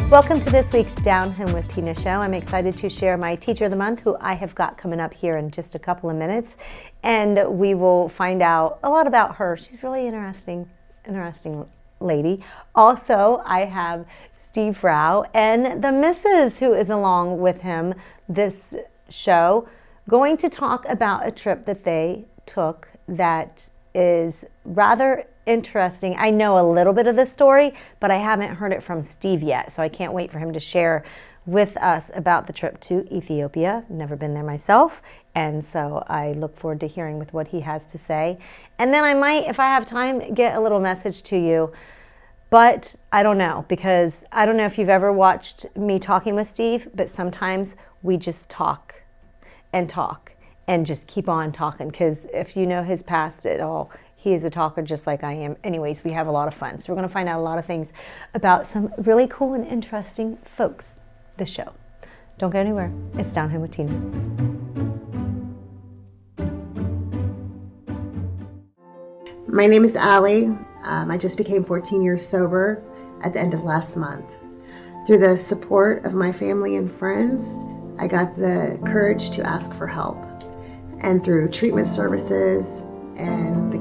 Welcome to this week's Down Home with Tina show. I'm excited to share my Teacher of the Month, who I have got coming up here in just a couple of minutes. And we will find out a lot about her. She's really interesting lady. Also, I have Steve Rauch and the Mrs. who is along with him this show, going to talk about a trip that they took that is rather interesting. I know a little bit of the story, but I haven't heard it from Steve yet, so I can't wait for him to share with us about the trip to Ethiopia. Never been there myself, and so I look forward to hearing with what he has to say. And then I might, if I have time, get a little message to you, but I don't know, because I don't know if you've ever watched me talking with Steve, but sometimes we just talk and just keep on talking, because if you know his past at all, he is a talker just like I am. Anyways, we have a lot of fun. So we're going to find out a lot of things about some really cool and interesting folks this show. Don't go anywhere. It's Down Home with Tina. My name is Allie. I just became 14 years sober at the end of last month. Through the support of my family and friends, I got the courage to ask for help. And through treatment services and the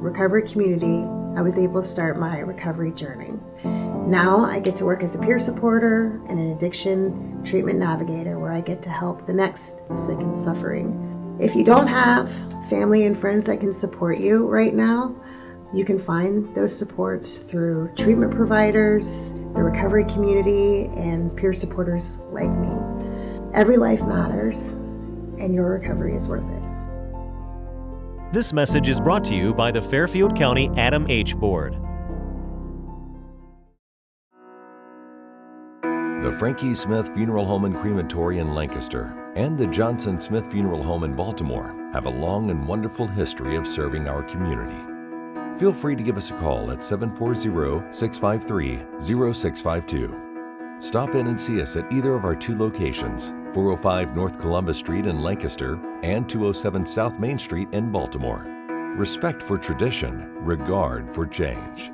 recovery community, I was able to start my recovery journey. Now I get to work as a peer supporter and an addiction treatment navigator, where I get to help the next sick and suffering. If you don't have family and friends that can support you right now, you can find those supports through treatment providers, the recovery community, and peer supporters like me. Every life matters, and your recovery is worth it. This message is brought to you by the Fairfield County Adam H. Board. The Frankie Smith Funeral Home and Crematory in Lancaster and the Johnson Smith Funeral Home in Baltimore have a long and wonderful history of serving our community. Feel free to give us a call at 740-653-0652. Stop in and see us at either of our two locations, 405 North Columbus Street in Lancaster and 207 South Main Street in Baltimore. Respect for tradition, regard for change.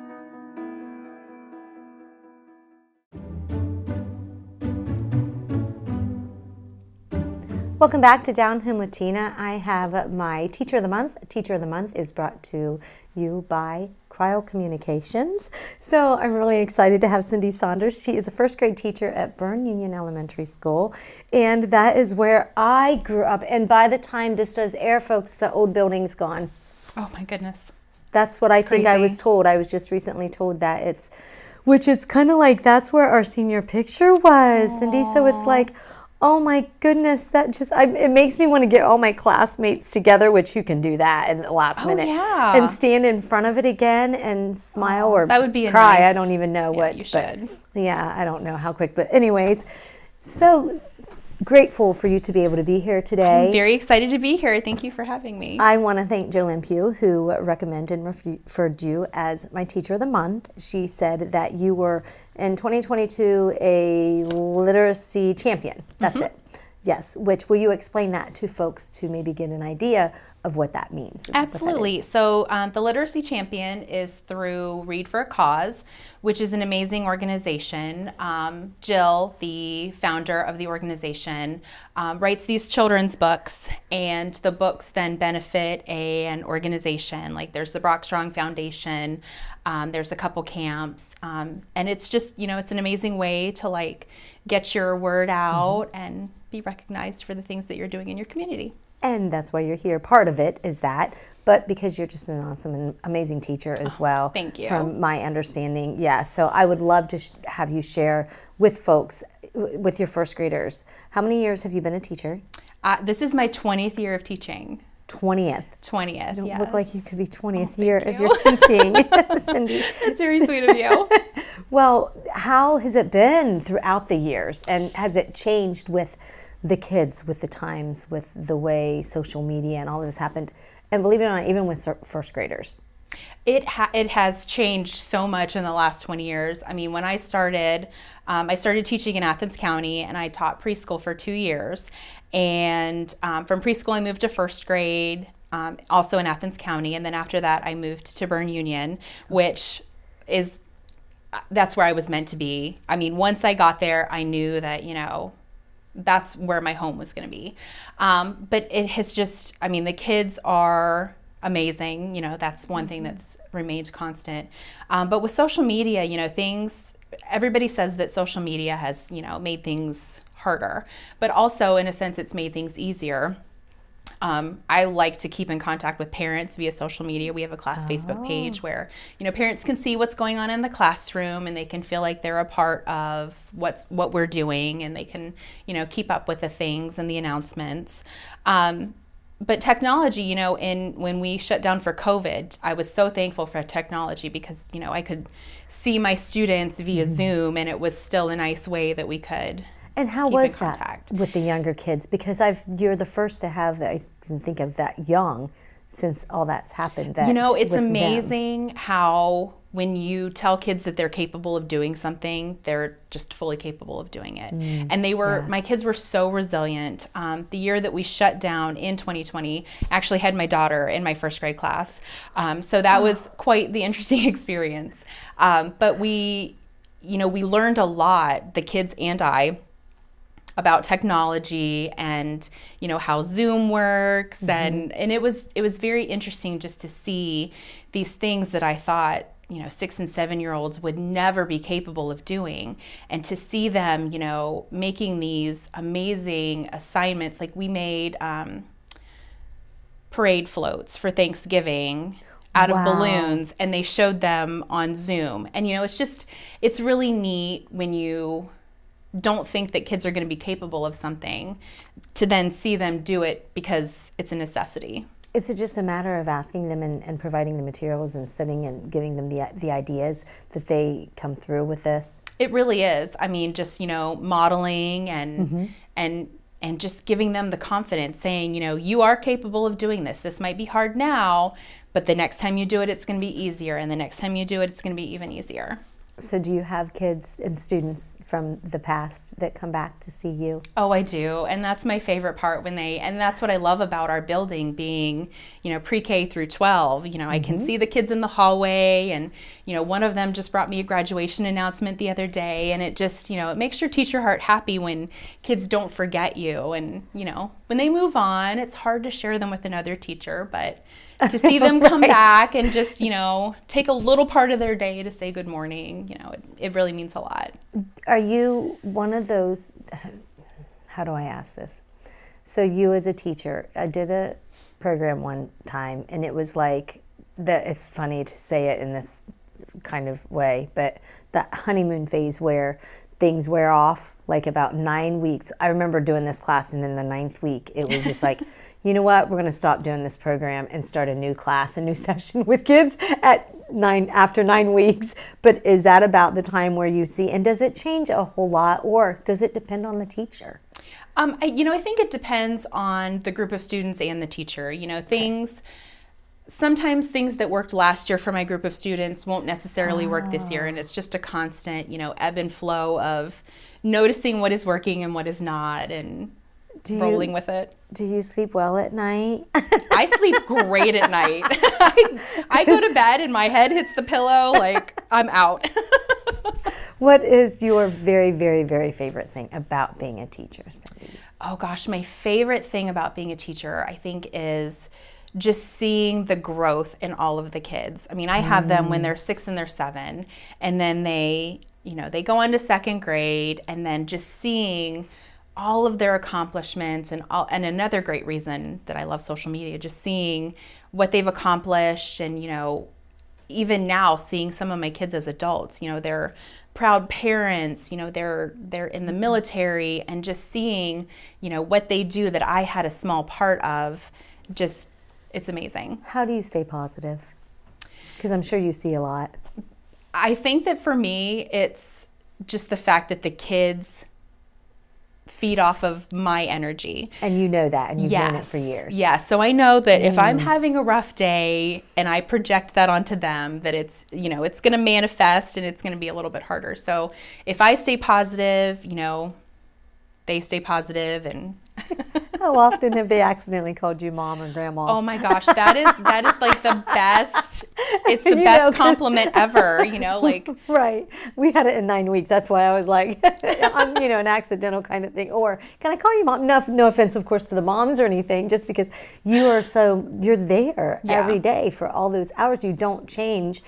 Welcome back to Down Home with Tina. I have my Teacher of the Month. Teacher of the Month is brought to you by Cryo Communications. So I'm really excited to have Cindy Saunders. She is a first grade teacher at Berne Union Elementary School, and that is where I grew up. And by the time this does air, folks, the old building's gone. Oh my goodness. That's what I think I was told. I was just recently told that it's kind of like that's where our senior picture was, Aww. Cindy. So it's like, oh my goodness, it makes me want to get all my classmates together, which you can do that in the last minute. Yeah. And stand in front of it again and smile or that would be cry. Nice, I don't even know what. You should. Yeah, I don't know how quick. But anyways, so grateful for you to be able to be here today. I'm very excited to be here. Thank you for having me. I want to thank Jolynn Pugh, who recommended and referred you as my Teacher of the Month. She said that you were, in 2022, a literacy champion. That's it. Yes. Which, will you explain that to folks to maybe get an idea of what that means? Absolutely. So the Literacy Champion is through Read for a Cause, which is an amazing organization. Jill, the founder of the organization, writes these children's books, and the books then benefit an organization. Like there's the Brock Strong Foundation, there's a couple camps, and it's just, it's an amazing way to like get your word out and be recognized for the things that you're doing in your community. And that's why you're here. Part of it is that, but because you're just an awesome and amazing teacher as well. Thank you. From my understanding, yeah. So I would love to have you share with folks, with your first graders. How many years have you been a teacher? This is my 20th year of teaching. 20th. 20th, You don't yes. look like you could be 20th year if you're teaching, Cindy. That's very sweet of you. Well, how has it been throughout the years? And has it changed with the kids, with the times, with the way social media and all of this happened? And believe it or not, even with first graders. It has changed so much in the last 20 years. I mean, when I started teaching in Athens County, and I taught preschool for 2 years. And from preschool, I moved to first grade, also in Athens County. And then after that, I moved to Berne Union, which is that's where I was meant to be. I mean, once I got there, I knew that, you know, that's where my home was going to be. But it has just, I mean, the kids are amazing. You know, that's one thing that's remained constant. But with social media, you know, everybody says that social media has, you know, made things harder, but also in a sense, it's made things easier. I like to keep in contact with parents via social media. We have a class Facebook page where, you know, parents can see what's going on in the classroom, and they can feel like they're a part of what we're doing, and they can, you know, keep up with the things and the announcements. But technology, you know, when we shut down for COVID, I was so thankful for technology because, you know, I could see my students via Zoom, and it was still a nice way that we could. And how was that with the younger kids? Because you're the first to have that, I can think of that young, since all that's happened. You know, it's amazing how when you tell kids that they're capable of doing something, they're just fully capable of doing it. And my kids were so resilient. The year that we shut down in 2020, I actually had my daughter in my first grade class. So that was quite the interesting experience. But we learned a lot, the kids and I, about technology and, you know, how Zoom works. And it was very interesting just to see these things that I thought, you know, 6 and 7-year-olds would never be capable of doing, and to see them, you know, making these amazing assignments. Like we made parade floats for Thanksgiving out of balloons, and they showed them on Zoom. And, you know, it's really neat when you don't think that kids are going to be capable of something to then see them do it because it's a necessity. Is it just a matter of asking them and providing the materials and sitting and giving them the ideas that they come through with this? It really is. I mean, just, you know, modeling and just giving them the confidence, saying, you know, you are capable of doing this. This might be hard now, but the next time you do it, it's going to be easier. And the next time you do it, it's going to be even easier. So do you have kids and students from the past that come back to see you? Oh, I do. And that's my favorite part and that's what I love about our building being, you know, pre-K through 12. You know, I can see the kids in the hallway, and, you know, one of them just brought me a graduation announcement the other day, and it just, you know, it makes your teacher heart happy when kids don't forget you. And, you know, when they move on, it's hard to share them with another teacher, but to see them come back and just, you know, take a little part of their day to say good morning, you know, it really means a lot. Are you one of those, how do I ask this? So you as a teacher, I did a program one time, and it was like, it's funny to say it in this kind of way, but that honeymoon phase where things wear off, like about 9 weeks. I remember doing this class, and in the 9th week, it was just like, you know what, we're going to stop doing this program and start a new class, a new session with kids after 9 weeks. But is that about the time where you see, and does it change a whole lot, or does it depend on the teacher? You know, I think it depends on the group of students and the teacher. You know, sometimes things that worked last year for my group of students won't necessarily work this year, and it's just a constant, you know, ebb and flow of noticing what is working and what is not, and rolling with it. Do you sleep well at night? I sleep great at night. I go to bed and my head hits the pillow like I'm out. What is your very, very, very favorite thing about being a teacher, Cindy? Oh gosh, my favorite thing about being a teacher, I think, is just seeing the growth in all of the kids. I mean, I have them when they're 6 and they're 7, and then they go on to 2nd grade, and then just seeing all of their accomplishments, and another great reason that I love social media, just seeing what they've accomplished. And, you know, even now seeing some of my kids as adults, you know, they're proud parents, you know, they're in the military, and just seeing, you know, what they do that I had a small part of, just, it's amazing. How do you stay positive? Because I'm sure you see a lot. I think that for me, it's just the fact that the kids feed off of my energy. And you know that, and you've known it for years. Yeah, so I know that if I'm having a rough day and I project that onto them, that it's, you know, it's going to manifest and it's going to be a little bit harder. So if I stay positive, you know, they stay positive. And how often have they accidentally called you mom or grandma? Oh my gosh, that is like the best it's the best compliment ever, like. Right. We had it in 9 weeks. That's why I was like, I'm, an accidental kind of thing. Or can I call you mom? No offense, of course, to the moms or anything, just because you're there every day for all those hours. You don't change,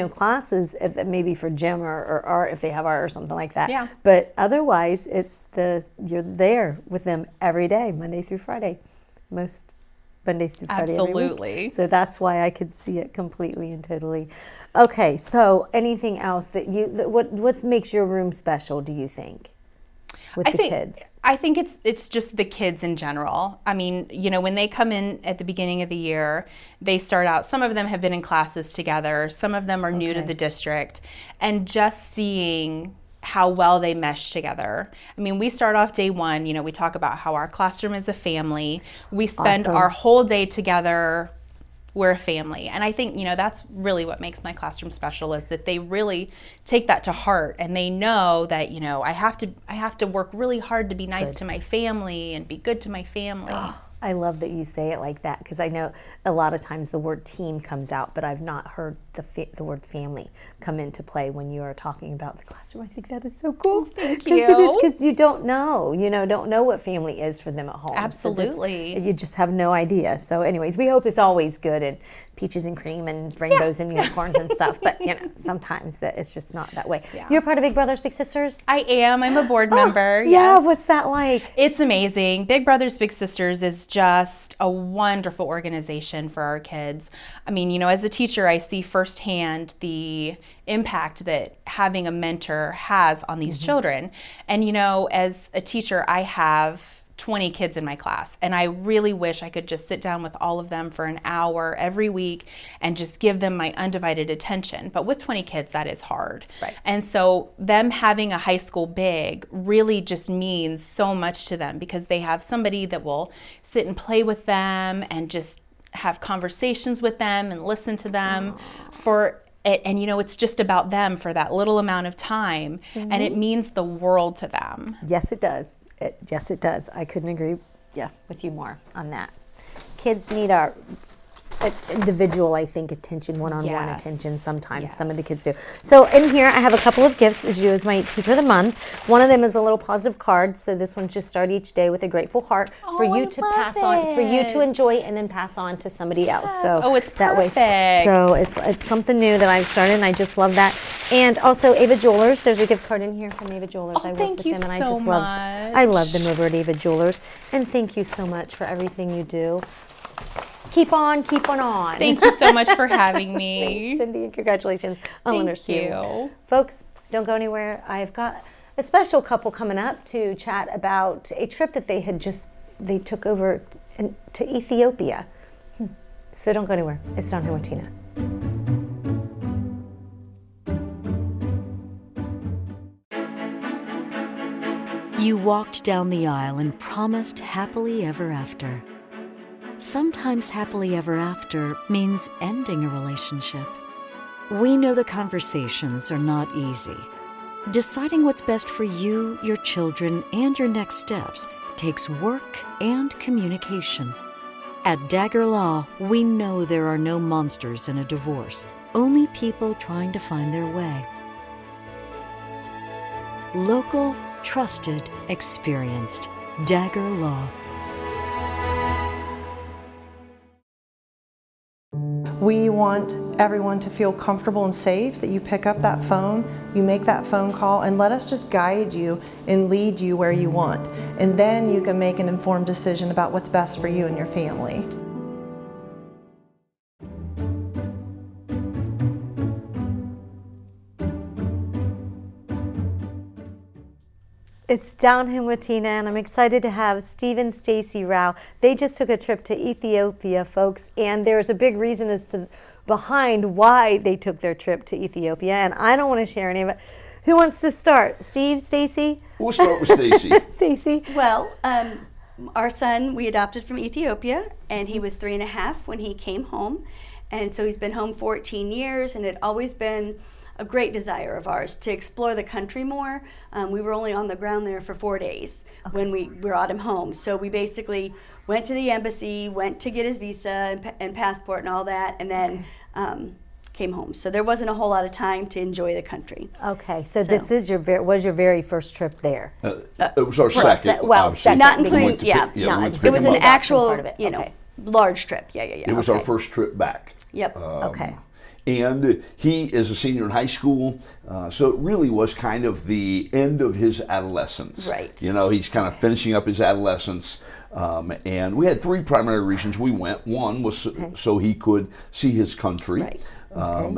classes maybe for gym or art if they have art or something like that. Yeah. But otherwise, you're there with them every day, Monday through Friday. Most Mondays through Friday. Absolutely. Every week. So that's why I could see it completely and totally. Okay, so anything else what makes your room special, do you think, with the kids? I think it's just the kids in general. I mean, when they come in at the beginning of the year, they start out, some of them have been in classes together, some of them are new to the district, and just seeing how well they mesh together. I mean, we start off day one, we talk about how our classroom is a family. We spend our whole day together. We're a family. And I think, that's really what makes my classroom special, is that they really take that to heart, and they know that, I have to work really hard to be nice to my family and be good to my family. Oh, I love that you say it like that, because I know a lot of times the word team comes out, but I've not heard the word family come into play when you are talking about the classroom. I think that is so cool. Thank you. Because you don't know, don't know what family is for them at home. Absolutely. So you just have no idea. So anyways, we hope it's always good and peaches and cream and rainbows and unicorns and stuff. But sometimes it's just not that way. Yeah. You're part of Big Brothers Big Sisters? I am. I'm a board member. Yeah, yes. What's that like? It's amazing. Big Brothers Big Sisters is just a wonderful organization for our kids. I mean, as a teacher, I see firsthand the impact that having a mentor has on these children. And as a teacher, I have 20 kids in my class, and I really wish I could just sit down with all of them for an hour every week and just give them my undivided attention. But with 20 kids, that is hard. Right. And so them having a high school big really just means so much to them, because they have somebody that will sit and play with them and just have conversations with them and listen to them for it. And it's just about them for that little amount of time, and it means the world to them. Yes, it does. Yes, it does. I couldn't agree with you more on that. Kids need our individual, I think, attention, one-on-one attention sometimes. Yes. Some of the kids do. So in here, I have a couple of gifts as my Teacher of the Month. One of them is a little positive card. So this one's just start each day with a grateful heart for you to pass on, for you to enjoy and then pass on to somebody else. Yes. So it's that perfect. Way. So it's something new that I've started, and I just love that. And also Ava Jewelers. There's a gift card in here from Ava Jewelers. I work with them, and I just love them over at Ava Jewelers. And thank you so much for everything you do. Keep on. Thank you so much for having me. Thanks, Cindy, and congratulations on Thank you. Folks, don't go anywhere. I've got a special couple coming up to chat about a trip that they took over to Ethiopia. So don't go anywhere. It's Down Here with Tina. You walked down the aisle and promised happily ever after. Sometimes happily ever after means ending a relationship. We know the conversations are not easy. Deciding what's best for you, your children, and your next steps takes work and communication. At Dagger Law, we know there are no monsters in a divorce, only people trying to find their way. Local, trusted, experienced. Dagger Law. We want everyone to feel comfortable and safe, that you pick up that phone, you make that phone call, and let us just guide you and lead you where you want. And then you can make an informed decision about what's best for you and your family. It's Down Here with Tina, and I'm excited to have Steve and Stacey Rauch. They just took a trip to Ethiopia, folks, and there's a big reason behind why they took their trip to Ethiopia, and I don't want to share any of it. Who wants to start? Steve, Stacey? We'll start with Stacey. Stacey? Well, our son we adopted from Ethiopia, and he was 3.5 when he came home, and so he's been home 14 years, and it had always been a great desire of ours to explore the country more. We were only on the ground there for 4 days when we brought him home. So we basically went to the embassy, went to get his visa and passport and all that, and then came home. So there wasn't a whole lot of time to enjoy the country. Okay, so this is was your very first trip there. It was our second. Well, obviously. second. Not We including, went to yeah, we not- went to it was pick an him up. actual, Part of it. you know, Okay. large trip. Yeah. It was our first trip back. Yep. Okay. And he is a senior in high school, so it really was kind of the end of his adolescence. Right. You know, he's kind of finishing up his adolescence. And we had three primary reasons we went. One was so he could see his country. Right.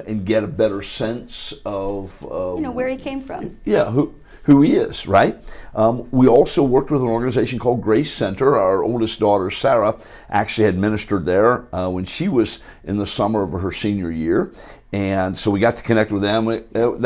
And get a better sense of where he came from. Yeah, who he is, right? We also worked with an organization called Grace Center. Our oldest daughter, Sarah, actually had ministered there when she was in the summer of her senior year. And so we got to connect with them.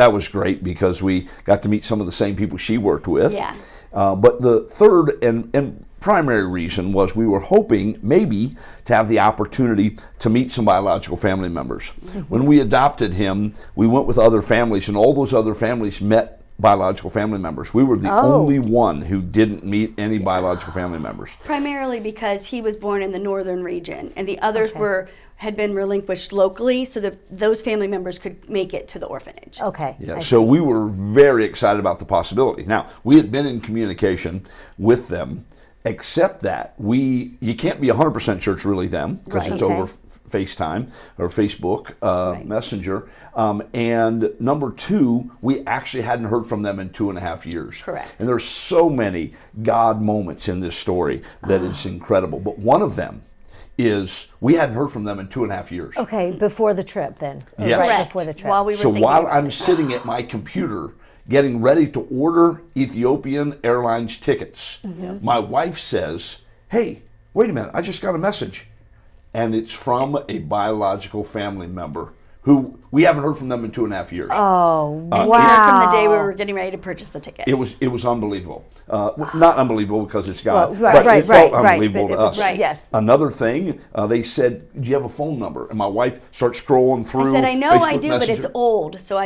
That was great because we got to meet some of the same people she worked with. Yeah. But the third and primary reason was we were hoping maybe to have the opportunity to meet some biological family members. When we adopted him, we went with other families, and all those other families met biological family members. We were the only one who didn't meet any biological family members. Primarily because he was born in the northern region, and the others had been relinquished locally, so that those family members could make it to the orphanage. Okay. Yeah, so we were very excited about the possibility. Now, we had been in communication with them, except that you can't be 100% sure it's really them, because it's over FaceTime or Facebook Messenger. And number two, we actually hadn't heard from them in 2.5 years. Correct. And there's so many God moments in this story that it's incredible. But one of them is we hadn't heard from them in 2.5 years. Okay, before the trip then. Yes. Right Correct. before the trip. While we were So thinking while about I'm it. sitting at my computer getting ready to order Ethiopian Airlines tickets, my wife says, "Hey, wait a minute, I just got a message." And it's from a biological family member who we haven't heard from them in 2.5 years. Oh, And wow. we heard from the day we were getting ready to purchase the tickets. It was unbelievable. Not unbelievable because it's God, Well, but right, it felt right, unbelievable but to it was- us. right. Yes. Another thing, they said, "Do you have a phone number?" And my wife starts scrolling through. I said, I know I Facebook do, but it's Messenger. old. So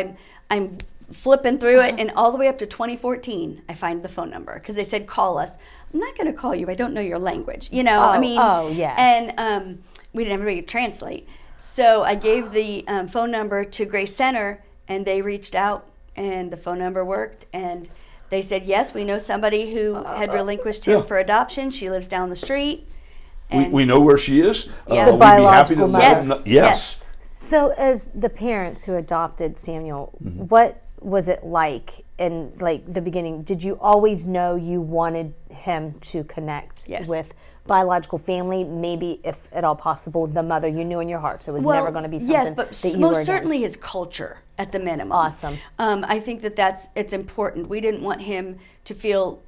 I'm flipping through it, and all the way up to 2014, I find the phone number because they said, "Call us." I'm not going to call you. I don't know your language. You know, I mean. yes. And we didn't have anybody to translate. So I gave the phone number to Grace Center, and they reached out, and the phone number worked, and they said, "Yes, we know somebody who had relinquished him for adoption. She lives down the street." And We know where she is. Yeah. The We'd be happy biological to mother. let them know. Yes. So, as the parents who adopted Samuel, what was it like in the beginning? Did you always know you wanted him to connect with biological family? Maybe, if at all possible, the mother you knew in your heart. So it was never going to be something yes, but that you were most against. certainly his culture at the minimum. Awesome. I think it's important. We didn't want him to feel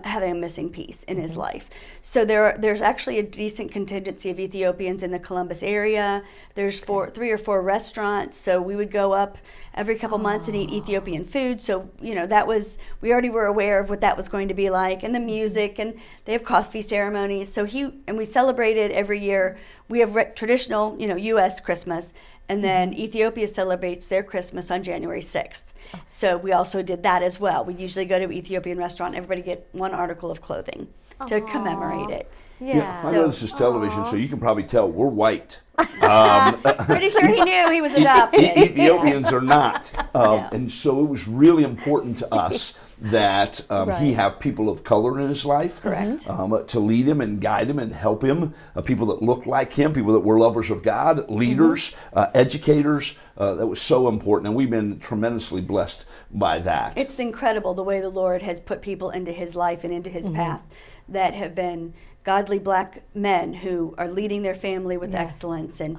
having a missing piece in his life. So there's actually a decent contingency of Ethiopians in the Columbus area. There's 3 or 4 restaurants. So we would go up every couple months and eat Ethiopian food. So, we already were aware of what that was going to be like, and the music, and they have coffee ceremonies. So we celebrated every year. We have traditional, U.S. Christmas. And then Ethiopia celebrates their Christmas on January 6th. So we also did that as well. We usually go to an Ethiopian restaurant, everybody get one article of clothing to commemorate it. Yeah. I know this is television, so you can probably tell we're white. Pretty sure he knew he was adopted. Ethiopians are not. And so it was really important to us that he have people of color in his life. Correct. To lead him and guide him and help him. People that look like him, people that were lovers of God, leaders, educators. That was so important, and we've been tremendously blessed by that. It's incredible the way the Lord has put people into his life and into his path that have been godly black men who are leading their family with excellence and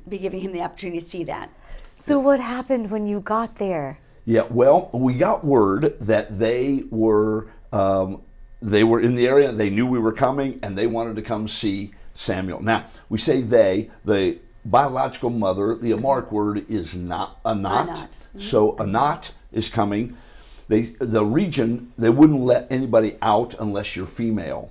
be giving him the opportunity to see that. So what happened when you got there? Yeah, well, we got word that they were in the area, they knew we were coming, and they wanted to come see Samuel. Now, we say they, the biological mother, the Amharic word is not Enat. So Enat is coming. The region, they wouldn't let anybody out unless you're female.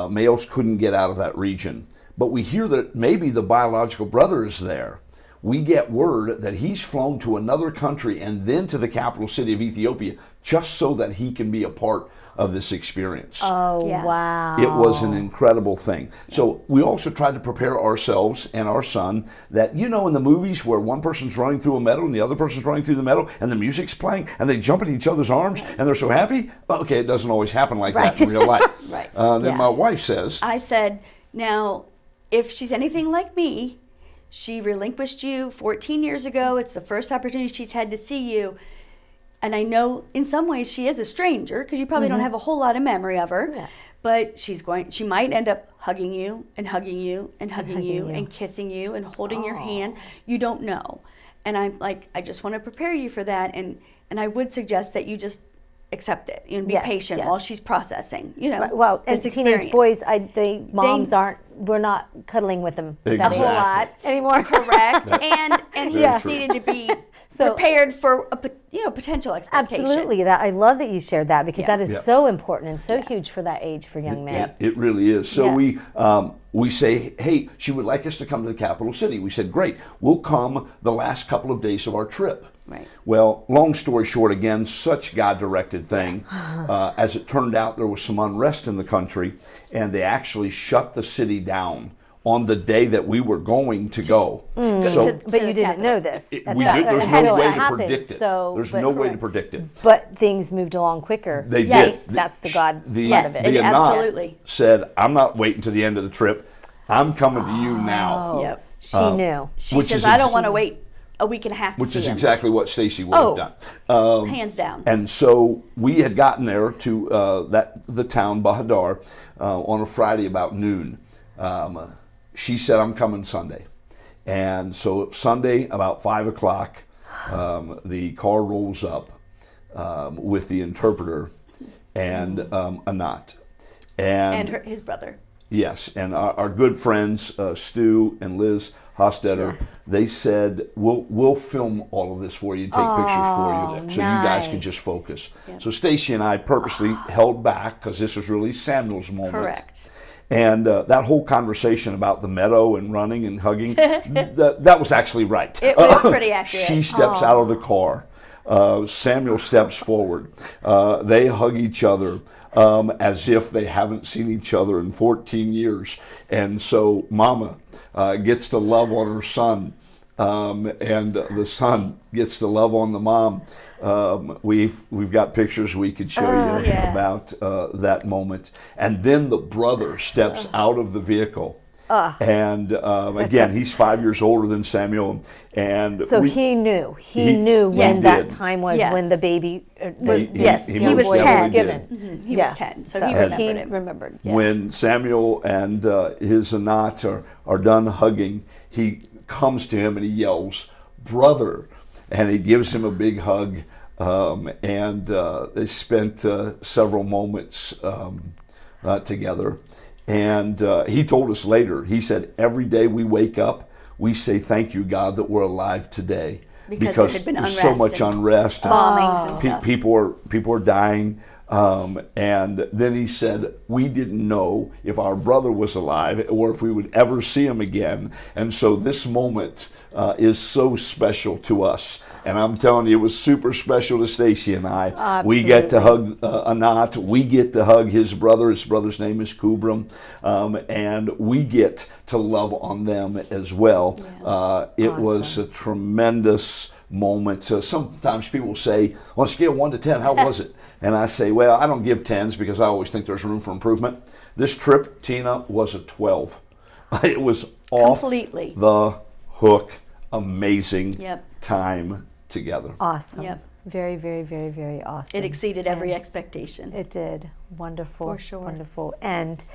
Males couldn't get out of that region. But we hear that maybe the biological brother is there. we get word that he's flown to another country and then to the capital city of Ethiopia just so that he can be a part of this experience. Oh, Yeah. wow. It was an incredible thing. So we also tried to prepare ourselves and our son that, in the movies where one person's running through a meadow and the other person's running through the meadow and the music's playing and they jump in each other's arms and they're so happy. Okay, it doesn't always happen like that in real life. Right. Then my wife says, I said, now, if she's anything like me, she relinquished you 14 years ago. It's the first opportunity she's had to see you. And I know in some ways she is a stranger because you probably don't have a whole lot of memory of her. Yeah. But she might end up hugging you and hugging you and hugging you and kissing you and holding your hand. You don't know. And I'm like, I just want to prepare you for that. And I would suggest that you just accept it and be patient while she's processing, Well, this as teenage experience. boys, the moms we're not cuddling with them A whole lot anymore. Correct. and he just needed to be prepared for a potential expectation. Absolutely. I love that you shared that because that is so important and so huge for that age for young men. It really is. So we say, hey, she would like us to come to the capital city. We said, great, we'll come the last couple of days of our trip. Right. Well, long story short, again, such God-directed thing. As it turned out, there was some unrest in the country, and they actually shut the city down on the day that we were going to go. But you didn't know this. There's no way to predict it. There's no way to predict it. But things moved along quicker. They yes, did. That's the God part of it. The absolutely. Enat said, I'm not waiting to the end of the trip. I'm coming to you now. Yep. She knew. She says, I don't want to wait a week and a half to Which see is him. exactly what Stacey would have done. Hands down. And so we had gotten there to the town, Bahadar, on a Friday about noon. She said, I'm coming Sunday. And so Sunday, about 5 o'clock, the car rolls up with the interpreter and Enat. And his brother. Yes, and our good friends, Stu and Liz Hostetter, they said, we'll film all of this for you and take pictures for you so you guys can just focus. Yep. So Stacey and I purposely held back because this was really Samuel's moment. Correct. And that whole conversation about the meadow and running and hugging, that was actually right. It was pretty accurate. She steps out of the car. Samuel steps forward. They hug each other as if they haven't seen each other in 14 years. And so Mama gets to love on her son, and the son gets to love on the mom. We've got pictures we could show you about that moment. And then the brother steps out of the vehicle. And again, he's 5 years older than Samuel, and so he knew. He knew when that time was when the baby was. He was 10. Given. He was 10, so he remembered it. Remembered. When Samuel and his Enat are done hugging, he comes to him and he yells, "Brother!" and he gives him a big hug. And they spent several moments together. And he told us later, he said, every day we wake up, we say, thank you, God, that we're alive today. Because there had been there's so much unrest. Bombings and stuff. People are dying. And then he said, we didn't know if our brother was alive or if we would ever see him again. And so this moment is so special to us. And I'm telling you, it was super special to Stacey and I. Absolutely. We get to hug Enat. We get to hug his brother. His brother's name is Kubram. And we get to love on them as well. Yeah. It was a tremendous moment. Sometimes people say, on a scale of 1 to 10, how was it? And I say, well, I don't give 10s because I always think there's room for improvement. This trip, Tina, was a 12. It was off completely the hook. Amazing time together. Awesome. Yep. Very, very, very, very awesome. It exceeded every expectation. It did. Wonderful. For sure. Wonderful. And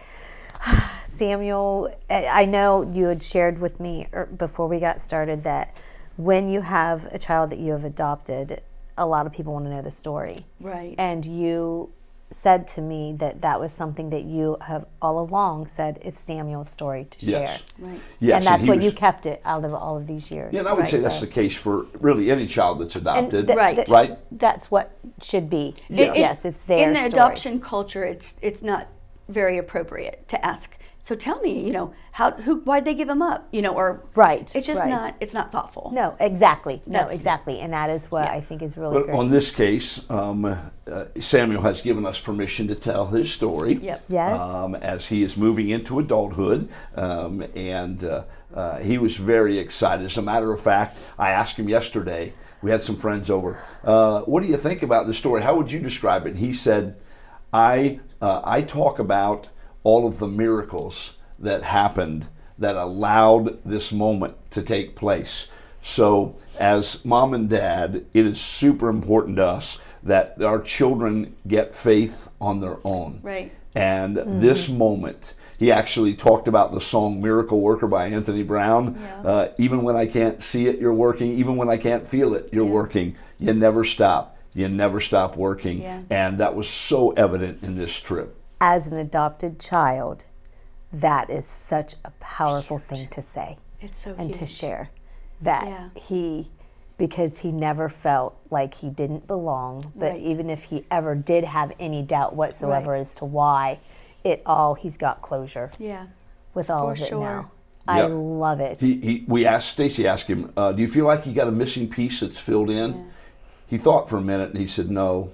Samuel, I know you had shared with me before we got started that when you have a child that you have adopted, a lot of people want to know the story. Right. And you said to me that was something that you have all along said it's Samuel's story to share. Right. Yes, and that's what you kept it out of all of these years. Yeah, and I would say that's the case for really any child that's adopted. Right. That's what should be. Yes. Yes, it's their in the story. adoption culture. It's not very appropriate to ask. So tell me, why'd they give him up? Or Right. It's just right. it's not thoughtful. No, exactly. That's- exactly. And that is what I think is really But great. on this case, Samuel has given us permission to tell his story. Yep. Yes. As he is moving into adulthood, he was very excited. As a matter of fact, I asked him yesterday, we had some friends over, what do you think about the story? How would you describe it? And he said, I talk about all of the miracles that happened that allowed this moment to take place. So as mom and dad, it is super important to us that our children get faith on their own. Right. And this moment, he actually talked about the song Miracle Worker by Anthony Brown. Yeah. Even when I can't see it, you're working. Even when I can't feel it, you're working. You never stop. You never stop working. Yeah. And that was so evident in this trip. As an adopted child, that is such a powerful thing to say It's so and huge. to share. That Yeah. because he never felt like he didn't belong, but Right. even if he ever did have any doubt whatsoever Right. as to why, he's got closure Yeah. with all For of it sure. now. I Yep. love it. Stacey asked him, do you feel like you got a missing piece that's filled in? Yeah. He thought for a minute and he said, no,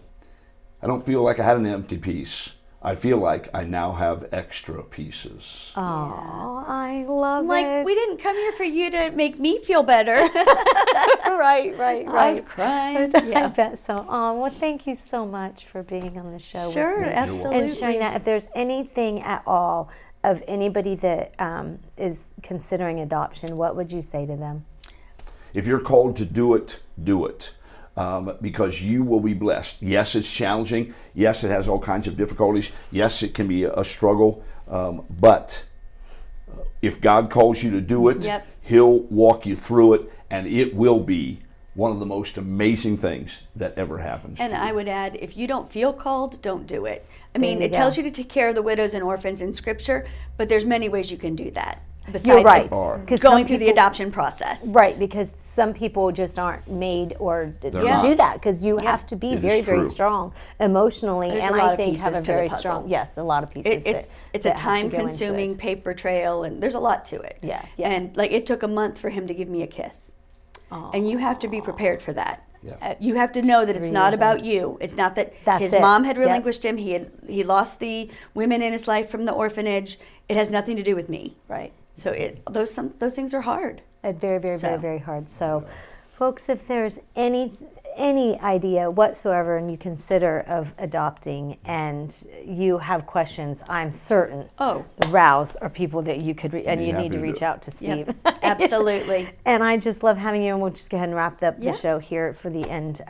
I don't feel like I had an empty piece. I feel like I now have extra pieces. Oh, I love Like, it. we didn't come here for you to make me feel better. right. I was crying. I Yeah. bet so. Oh, well, thank you so much for being on the show Sure, with me. absolutely. And sharing that. If there's anything at all of anybody that is considering adoption, what would you say to them? If you're called to do it, do it. Because you will be blessed. Yes, it's challenging. Yes, it has all kinds of difficulties. Yes, it can be a struggle. But if God calls you to do it, Yep. He'll walk you through it, and it will be one of the most amazing things that ever happens. And to you. I would add, if you don't feel called, don't do it. I mean, you it tells go. you to take care of the widows and orphans in Scripture, but there's many ways you can do that. Besides You're right. Are. Because going through the adoption process. Right, because some people just aren't made or to not. do that, because you Yeah. have to be It is very, very true. strong emotionally, There's and a lot I of think have pieces a to the very puzzle. strong, yes, a lot of pieces. It's a that have to go into time-consuming it. paper trail, and there's a lot to it. Yeah, yeah. And like, it took a month for him to give me a kiss, and you have to be prepared for that. Yeah. You have to know that it's 3 not years about you. It's not that That's his it. mom had Yep. relinquished him. He lost the women in his life from the orphanage. It has nothing to do with me. Right. So those things are hard. Very, very, So. very, very hard. So, folks, if there's any idea whatsoever and you consider of adopting and you have questions, I'm certain the Rouse are people that you could and you happy need to to reach do it. out to Steve. Yep. Absolutely. And I just love having you, and we'll just go ahead and wrap up Yeah. the show here for the end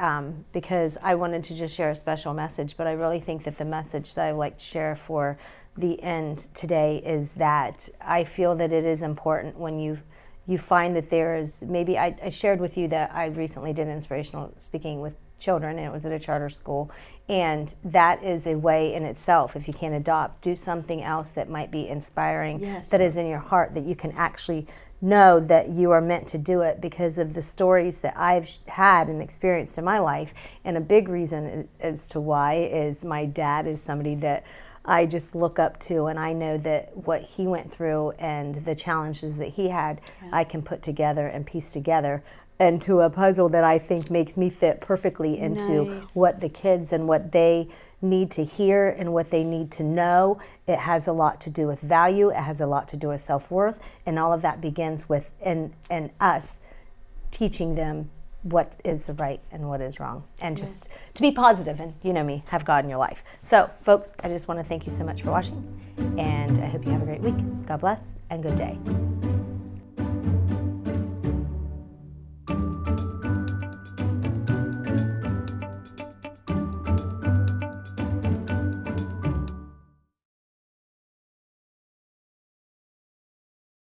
because I wanted to just share a special message, but I really think that the message that I would like to share for the end today is that I feel that it is important when you find that there is, maybe I shared with you that I recently did inspirational speaking with children, and it was at a charter school, and that is a way in itself. If you can't adopt, do something else that might be inspiring, Yes. that is in your heart, that you can actually know that you are meant to do it because of the stories that I've had and experienced in my life. And a big reason as to why is my dad is somebody that I just look up to, and I know that what he went through and the challenges that he had, I can put together and piece together into a puzzle that I think makes me fit perfectly into Nice. what the kids and what they need to hear and what they need to know. It has a lot to do with value. It has a lot to do with self-worth, and all of that begins with and us teaching them what is right and what is wrong, and just to be positive and, you know me, have God in your life. So, folks, I just want to thank you so much for watching, and I hope you have a great week. God bless, and good day.